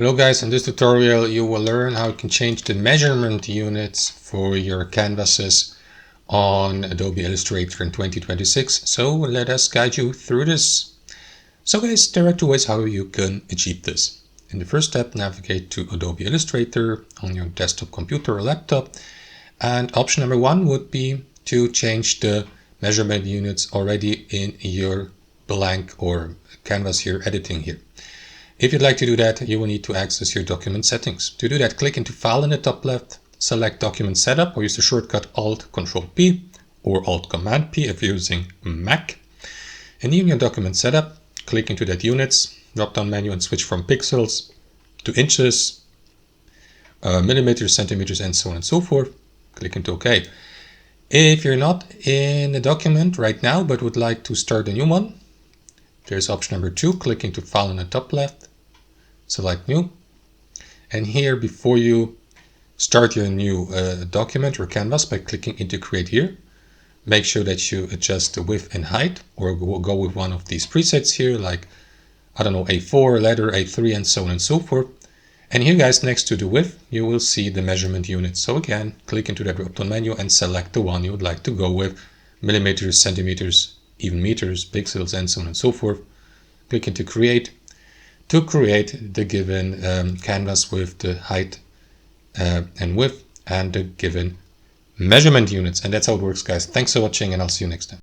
Hello guys, in this tutorial you will learn how you can change the measurement units for your canvases on Adobe Illustrator in 2026. So let us guide you through this. So guys, there are two ways how you can achieve this. In the first step, navigate to Adobe Illustrator on your desktop computer or laptop. And option number one would be to change the measurement units already in your blank or canvas here, editing here. If you'd like to do that, you will need to access your document settings. To do that, click into File in the top left, select Document Setup, or use the shortcut Alt-Control-P or Alt-Command-P if you're using Mac. And in your document setup, click into that Units drop-down menu and switch from pixels to inches, millimeters, centimeters, and so on and so forth. Click into OK. If you're not in the document right now but would like to start a new one, there's option number two. Click into File in the top left, select New, and here before you start your new document or canvas by clicking into Create Here, make sure that you adjust the width and height, or we'll go with one of these presets here, like I don't know, A4, letter, A3, and so on and so forth. And here guys, next to the width, you will see the measurement unit. So again, click into that drop-down menu and select the one you would like to go with: millimeters, centimeters, even meters, pixels, and so on and so forth. Click into Create to create the given canvas with the height and width and the given measurement units. And that's how it works, guys. Thanks for watching, and I'll see you next time.